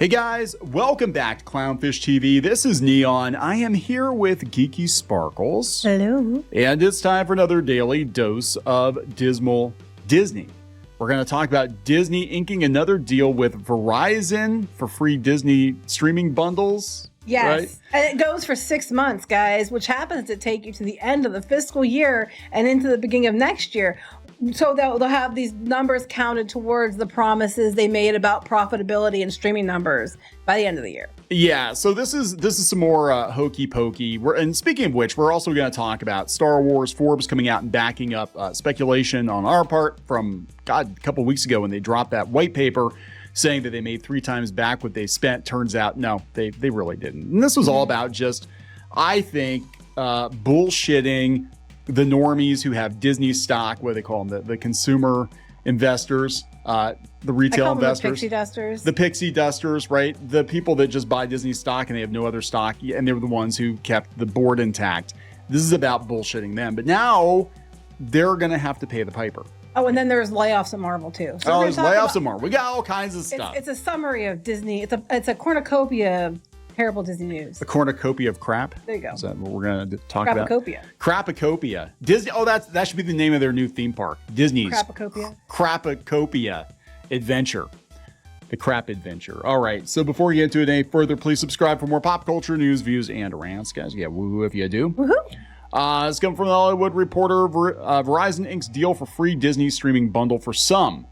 Hey guys, welcome back to Clownfish TV. This is Kneon. I am here with Geeky Sparkles. Hello. And it's time for another daily dose of dismal Disney. We're going to talk about Disney inking another deal with Verizon for free Disney streaming bundles. Yes. Right? And it goes for 6 months, guys, which happens to take you to the end of the fiscal year and into the beginning of next year. So they'll have these numbers counted towards the promises they made about profitability and streaming numbers by the end of the year. Yeah, so this is some more hokey pokey. And speaking of which, we're also going to talk about Star Wars. Forbes coming out and backing up speculation on our part from, a couple weeks ago when they dropped that white paper saying that they made 3 times back what they spent. Turns out, no, they really didn't. And this was all about just, I think, bullshitting the normies who have Disney stock. What do they call them? The consumer investors, the retail investors. The pixie dusters, right? The people that just buy Disney stock and they have no other stock, and they were the ones who kept the board intact. This is about bullshitting them. But now they're going to have to pay the piper. Oh, and then there's layoffs at Marvel, too. So there's layoffs at Marvel. We got all kinds of stuff. It's a summary of Disney. It's a cornucopia of terrible Disney news. A cornucopia of crap? There you go. Is that what we're going to talk about? Crapacopia. Crapacopia. Disney. Oh, that should be the name of their new theme park. Disney's Crapacopia. Crapacopia Adventure. The Crap Adventure. All right. So before we get into it any further, please subscribe for more pop culture news, views, and rants. Guys, yeah, woohoo if you do. Woohoo. It's coming from the Hollywood Reporter. Verizon inks deal for free Disney streaming bundle for some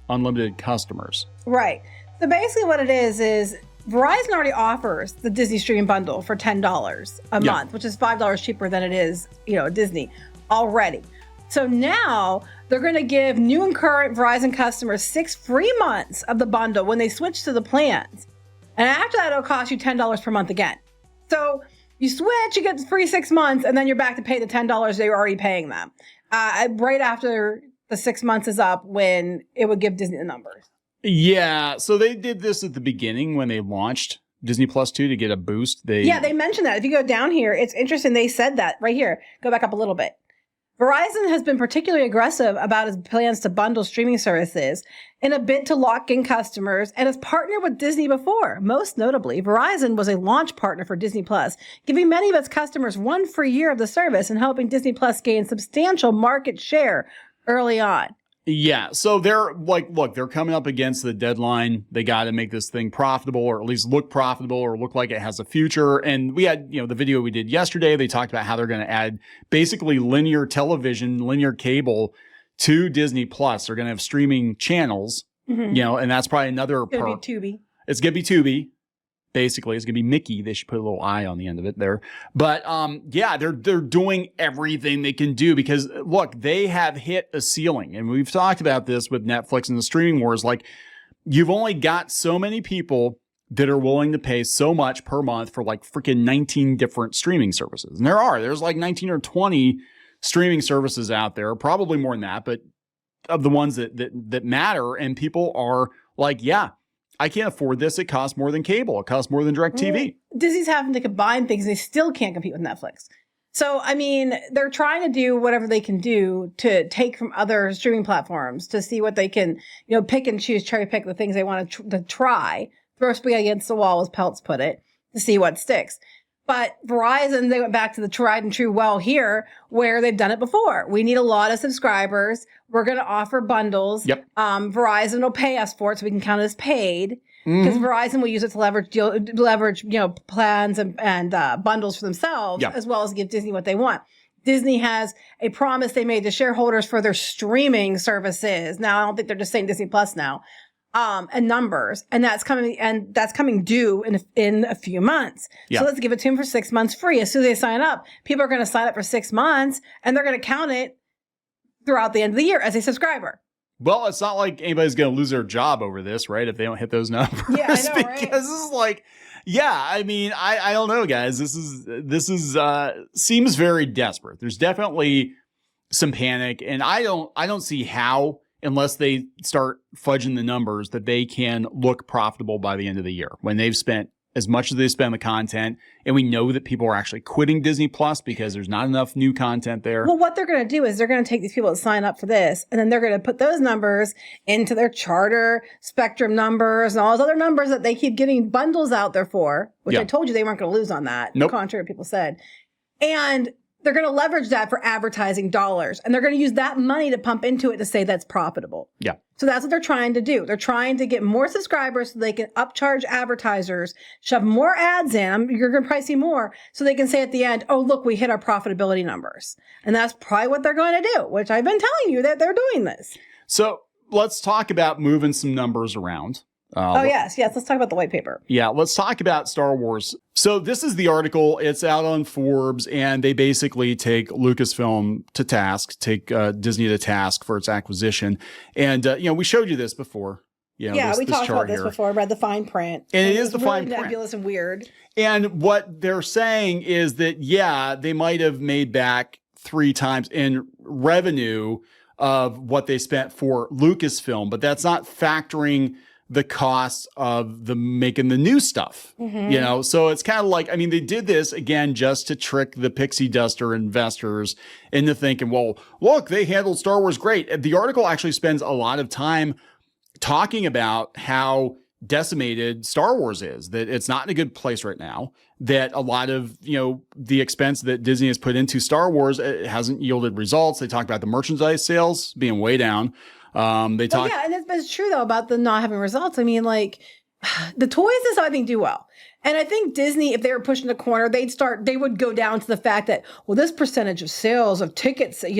unlimited customers. Right. So basically what it is Verizon already offers the Disney streaming bundle for $10 a month, which is $5 cheaper than it is, Disney already. So now they're going to give new and current Verizon customers 6 free months of the bundle when they switch to the plans. And after that, it'll cost you $10 per month again. So you switch, you get the free 6 months, and then you're back to pay the $10 they were already paying them. Right after the 6 months is up, when it would give Disney the numbers. Yeah, so they did this at the beginning when they launched Disney Plus 2 to get a boost. They mentioned that. If you go down here, it's interesting. They said that right here. Go back up a little bit. Verizon has been particularly aggressive about its plans to bundle streaming services in a bid to lock in customers and has partnered with Disney before. Most notably, Verizon was a launch partner for Disney Plus, giving many of its customers 1 free year of the service and helping Disney Plus gain substantial market share early on. Yeah, so they're like, look, they're coming up against the deadline. They got to make this thing profitable, or at least look profitable, or look like it has a future. And we had, the video we did yesterday. They talked about how they're going to add basically linear television, linear cable to Disney Plus. They're going to have streaming channels, and that's probably another It's going to be Tubi. It's going to be Tubi. Basically, it's going to be Mickey. They should put a little eye on the end of it there. But they're doing everything they can do because, look, they have hit a ceiling. And we've talked about this with Netflix and the streaming wars. Like, you've only got so many people that are willing to pay so much per month for like freaking 19 different streaming services. And there's like 19 or 20 streaming services out there, probably more than that, but of the ones that matter. And people are like, yeah, I can't afford this. It costs more than cable. It costs more than DirecTV. Disney's having to combine things. They still can't compete with Netflix. So, I mean, they're trying to do whatever they can do to take from other streaming platforms to see what they can, pick and choose, cherry pick the things they want to try, throw spaghetti against the wall, as Peltz put it, to see what sticks. But Verizon, they went back to the tried and true well here, where they've done it before. We need a lot of subscribers. We're going to offer bundles. Yep. Verizon will pay us for it, so we can count it as paid. Because Verizon will use it to leverage, plans and bundles for themselves, as well as give Disney what they want. Disney has a promise they made to shareholders for their streaming services. Now, I don't think they're just saying Disney Plus now. And numbers, and that's coming due in a few months. So let's give it to them for 6 months free. As soon as they sign up, people are going to sign up for 6 months, and they're going to count it throughout the end of the year as a subscriber. Well, it's not like anybody's going to lose their job over this, right? If they don't hit those numbers. Yeah, I know, right? Because this is like, I mean, I don't know, guys. This is seems very desperate. There's definitely some panic, and I don't see how, unless they start fudging the numbers, that they can look profitable by the end of the year when they've spent as much as they spend on the content. And we know that people are actually quitting Disney Plus because there's not enough new content there. Well, what they're going to do is they're going to take these people that sign up for this, and then they're going to put those numbers into their Charter, Spectrum numbers, and all those other numbers that they keep getting bundles out there for, which I told you they weren't going to lose on that, contrary to what people said. And they're going to leverage that for advertising dollars, and they're going to use that money to pump into it to say that's profitable. Yeah. So that's what they're trying to do. They're trying to get more subscribers so they can upcharge advertisers, shove more ads in. You're going to probably see more so they can say at the end, oh, look, we hit our profitability numbers. And that's probably what they're going to do, which I've been telling you that they're doing this. So let's talk about moving some numbers around. Yes. Let's talk about the white paper. Yeah, let's talk about Star Wars. So this is the article. It's out on Forbes, and they basically take Lucasfilm to task, take Disney to task for its acquisition. And, we showed you this before. We talked about this before. I read the fine print. And it is the really fine print. Nebulous and weird. And what they're saying is that, they might have made back 3 times in revenue of what they spent for Lucasfilm, but that's not factoring the cost of making the new stuff, So it's kind of like, they did this again, just to trick the pixie duster investors into thinking, well, look, they handled Star Wars great. The article actually spends a lot of time talking about how decimated Star Wars is, that it's not in a good place right now, that a lot of, the expense that Disney has put into Star Wars, it hasn't yielded results. They talk about the merchandise sales being way down. And it's true though about the not having results. The toys is, I think, do well. And I think Disney, if they were pushing the corner, they would go down to the fact that, well, this percentage of sales of tickets, at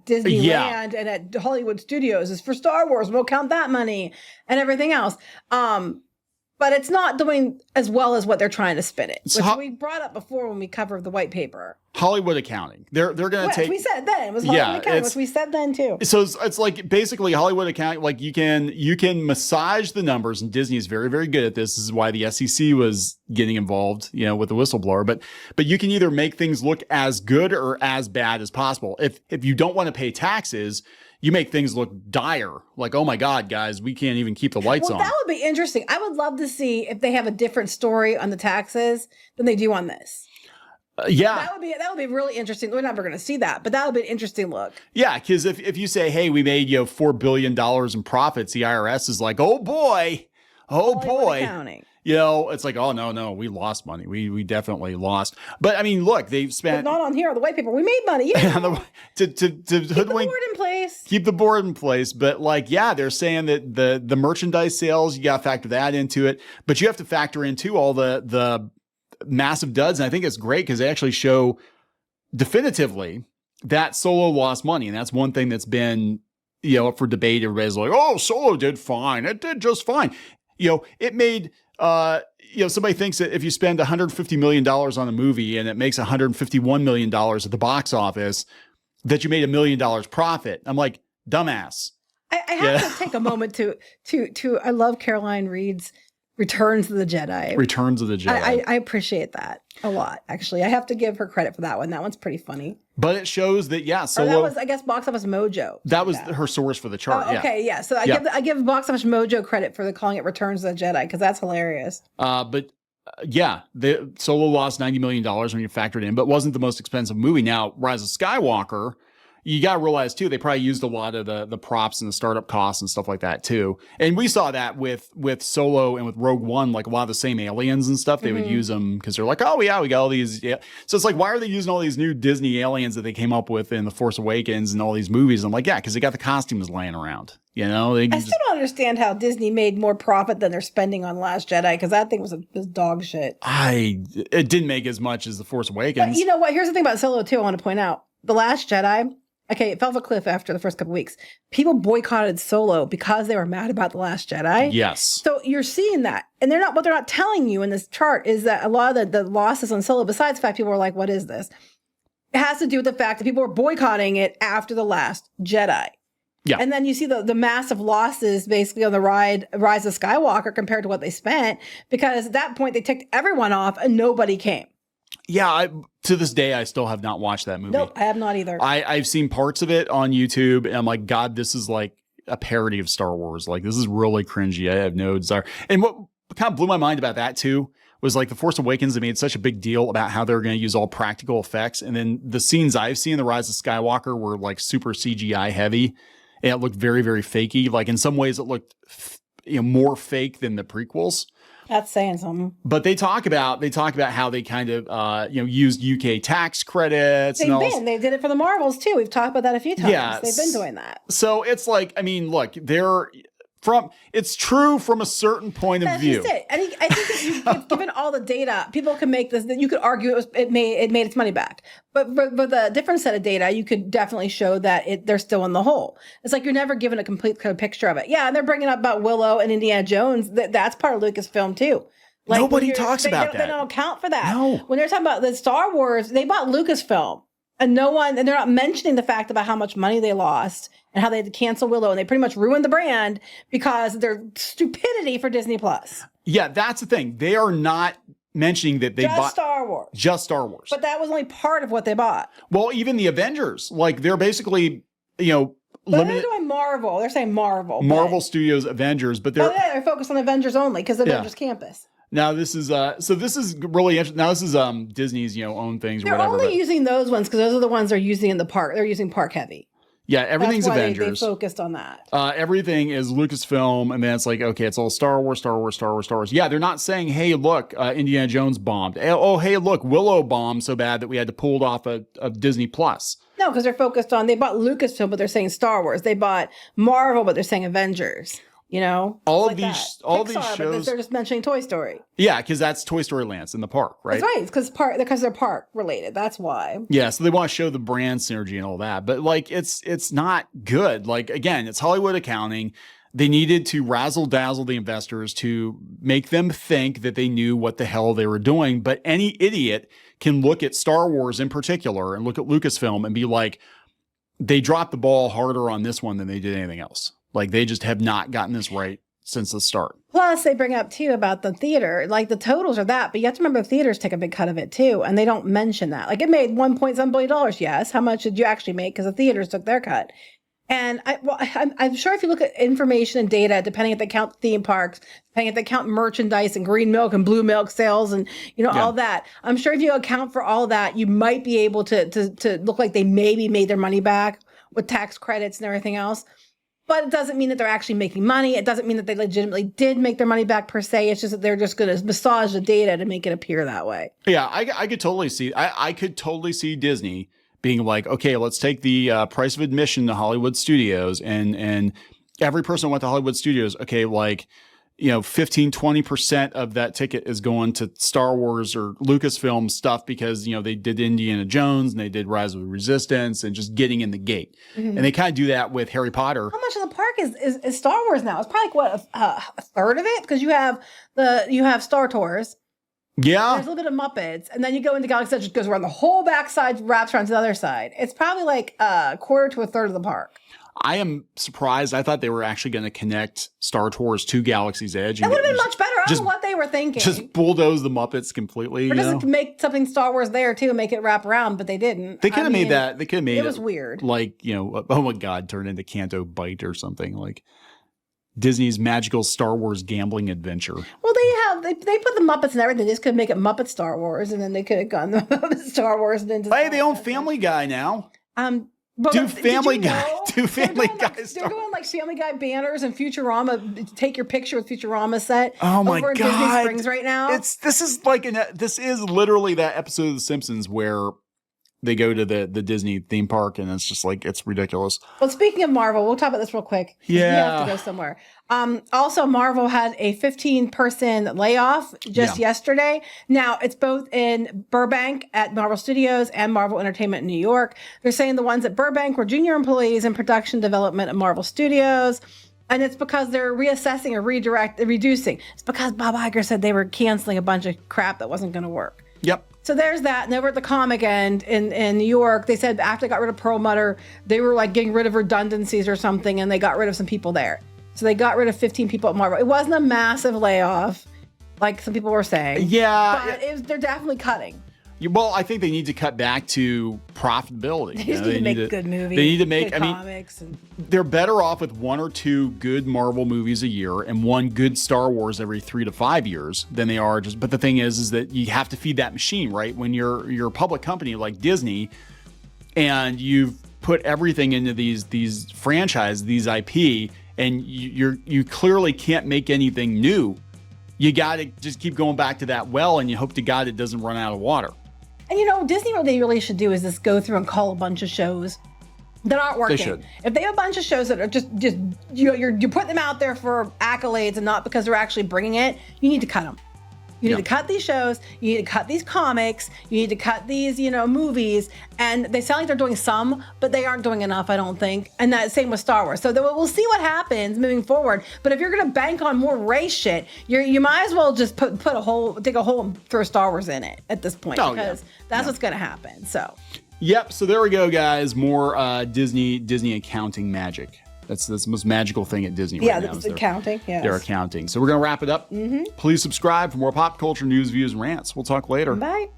Disneyland and at Hollywood Studios is for Star Wars. We'll count that money and everything else. But it's not doing as well as what they're trying to spin it, which we brought up before when we covered the white paper. Hollywood accounting. They're going to take. We said then it was Hollywood accounting, which we said then too. So it's like basically Hollywood accounting. Like you can massage the numbers, and Disney is very, very good at this. This is why the SEC was getting involved, with the whistleblower. But you can either make things look as good or as bad as possible. If you don't want to pay taxes, you make things look dire. Like, oh my God, guys, we can't even keep the lights on. That would be interesting. I would love to see if they have a different story on the taxes than they do on this. That would be really interesting. We're never going to see that, but that would be an interesting look. Yeah, because if you say, hey, we made $4 billion in profits, the IRS is like, oh boy. Accounting. It's like, oh no, we lost money. We definitely lost. But look, they've spent. But not on here on the white paper. We made money. To keep the board in place. Keep the board in place. But they're saying that the merchandise sales, you got to factor that into it. But you have to factor into all the massive duds. And I think it's great because they actually show definitively that Solo lost money, and that's one thing that's been up for debate. Everybody's like, oh, Solo did fine. It did just fine. It made, somebody thinks that if you spend $150 million on a movie and it makes $151 million at the box office, that you made $1 million profit. I'm like, dumbass. I have to take a moment to I love Caroline Reed's Returns of the Jedi. Returns of the Jedi. I appreciate that a lot, actually. I have to give her credit for that one. That one's pretty funny. But it shows that, Solo. That was, I guess, Box Office Mojo. That was her source for the chart. Oh, okay, yeah. So I give Box Office Mojo credit for calling it Returns of the Jedi, because that's hilarious. The Solo lost $90 million when you factored in, but wasn't the most expensive movie. Now, Rise of Skywalker, you got to realize too, they probably used a lot of the props and the startup costs and stuff like that too. And we saw that with Solo and with Rogue One, like a lot of the same aliens and stuff, they would use them because they're like, oh yeah, we got all these. Yeah. So it's like, why are they using all these new Disney aliens that they came up with in The Force Awakens and all these movies? I'm like, yeah, because they got the costumes laying around. I still don't understand how Disney made more profit than they're spending on Last Jedi, because that thing was dog shit. It didn't make as much as The Force Awakens. But you know what? Here's the thing about Solo too. I want to point out The Last Jedi. Okay, it fell off a cliff after the first couple weeks. People boycotted Solo because they were mad about The Last Jedi. Yes. So you're seeing that. And what they're not telling you in this chart is that a lot of the losses on Solo, besides the fact people were like, what is this? It has to do with the fact that people were boycotting it after The Last Jedi. Yeah. And then you see the massive losses basically on the Rise of Skywalker compared to what they spent, because at that point they ticked everyone off and nobody came. Yeah, to this day, I still have not watched that movie. Nope, I have not either. I've seen parts of it on YouTube, and I'm like, God, this is like a parody of Star Wars. Like, this is really cringy. I have no desire. And what kind of blew my mind about that, too, was like The Force Awakens. They made such a big deal about how they were going to use all practical effects. And then the scenes I've seen in The Rise of Skywalker were like super CGI heavy. And it looked very, very fakey. Like in some ways it looked more fake than the prequels. That's saying something. But they talk about how they kind of used UK tax credits. They did it for the Marvels too. We've talked about that a few times. Yeah, they've been doing that. So it's like, I mean, look, it's true from a certain point of view. That's just it. And I think that given all the data, people can make this. You could argue it made its money back, but with a different set of data, you could definitely show that they're still in the hole. It's like you're never given a complete picture of it. Yeah, and they're bringing up about Willow and Indiana Jones. That's part of Lucasfilm too. Like nobody talks about that. They don't account for that. No. When they're talking about the Star Wars, they bought Lucasfilm, and they're not mentioning the fact about how much money they lost and how they had to cancel Willow, and they pretty much ruined the brand because of their stupidity for Disney Plus. Yeah, that's the thing. They are not mentioning that they bought Star Wars. Just Star Wars. But that was only part of what they bought. Well, even the Avengers, like they're basically, limited. They're doing Marvel. They're saying Marvel Studios Avengers, but they're focused on Avengers only because Avengers Campus. Now this is this is really interesting. Now this is Disney's own things. They're or whatever. They're only using those ones because those are the ones they're using in the park. They're using park heavy. Yeah, everything's That's why Avengers. They focused on that. Everything is Lucasfilm, and then it's like, okay, it's all Star Wars. Yeah, they're not saying, hey, look, Indiana Jones bombed. Oh, hey, look, Willow bombed so bad that we had to pull it off of Disney Plus. No, because they're focused on, they bought Lucasfilm, but they're saying Star Wars. They bought Marvel, but they're saying Avengers. All of these shows, but they're just mentioning Toy Story. Yeah, because that's Toy Story Land's in the park, right? That's right. It's because they're park related. That's why. Yeah, so they want to show the brand synergy and all that, but like it's not good. Like again, it's Hollywood accounting. They needed to razzle dazzle the investors to make them think that they knew what the hell they were doing. But any idiot can look at Star Wars in particular and look at Lucasfilm and be like, they dropped the ball harder on this one than they did anything else. Like they just have not gotten this right since the start. Plus, they bring up too about the theater. Like the totals are that, but you have to remember the theaters take a big cut of it too, and they don't mention that. Like it made $1.7 billion. Yes, how much did you actually make? Because the theaters took their cut. And I'm sure if you look at information and data, depending if they count theme parks, depending if they count merchandise and green milk and blue milk sales and all that, I'm sure if you account for all that, you might be able to look like they maybe made their money back with tax credits and everything else. But it doesn't mean that they're actually making money. It doesn't mean that they legitimately did make their money back per se. It's just that they're just going to massage the data to make it appear that way. Yeah, I could totally see. I could totally see Disney being like, okay, let's take the price of admission to Hollywood Studios, and every person who went to Hollywood Studios, okay, like 15-20% of that ticket is going to Star Wars or Lucasfilm stuff because they did Indiana Jones and they did Rise of the Resistance and just getting in the gate. Mm-hmm. And they kind of do that with Harry Potter. How much of the park is Star Wars now? It's probably like a third of it, because you have Star Tours. Yeah, there's a little bit of Muppets, and then you go into Galaxy Edge, which goes around the whole backside, wraps around to the other side. It's probably like a quarter to a third of the park. I am surprised. I thought they were actually going to connect Star Tours to Galaxy's Edge. That would have been much better. I don't know what they were thinking. Just bulldoze the Muppets completely. Or just make something Star Wars there too and make it wrap around, but they didn't. They could have made that. They could have made it. It was weird. Like, oh my God, turn into Canto Bite or something like Disney's magical Star Wars gambling adventure. Well, they put the Muppets and everything. They just could make it Muppet Star Wars, and then they could have gone the Muppet Star Wars and then just. Hey, they own Family Guy now. But do Family Guy. Do Family Guy. They're doing like Family Guy banners and Futurama. Take your picture with Futurama set. Oh my over in God! Disney Springs right now. This is literally that episode of The Simpsons where they go to the Disney theme park, and it's just like, it's ridiculous. Well, speaking of Marvel, we'll talk about this real quick. Yeah. We have to go somewhere. Also, Marvel had a 15-person layoff just yesterday. Now, it's both in Burbank at Marvel Studios and Marvel Entertainment in New York. They're saying the ones at Burbank were junior employees in production development at Marvel Studios. And it's because they're reassessing or reducing. It's because Bob Iger said they were canceling a bunch of crap that wasn't going to work. Yep. So there's that. And over at the comic end in New York, they said after they got rid of Perlmutter, they were like getting rid of redundancies or something, and they got rid of some people there. So they got rid of 15 people at Marvel. It wasn't a massive layoff, like some people were saying. Yeah. But they're definitely cutting. Well, I think they need to cut back to profitability. They just need to make good movies. They need to make, good comics. They're better off with 1 or 2 good Marvel movies a year and 1 good Star Wars every 3 to 5 years than they are just. But the thing is that you have to feed that machine, right? When you're a public company like Disney, and you've put everything into these franchises, these IP, and you clearly can't make anything new. You got to just keep going back to that well, and you hope to God it doesn't run out of water. And Disney, what they really should do is just go through and cull a bunch of shows that aren't working. They should. If they have a bunch of shows that are just you're putting them out there for accolades and not because they're actually bringing it, you need to cut them. You need to cut these shows. You need to cut these comics. You need to cut these, movies. And they sound like they're doing some, but they aren't doing enough, I don't think. And that same with Star Wars. So we'll see what happens moving forward. But if you're going to bank on more race shit, you might as well just take a hole and throw Star Wars in it at this point, because that's what's going to happen. So. Yep. So there we go, guys. More Disney accounting magic. That's the most magical thing at Disney right now. Yeah, the accounting. Yes. They're accounting. So we're going to wrap it up. Mm-hmm. Please subscribe for more pop culture news, views, and rants. We'll talk later. Bye.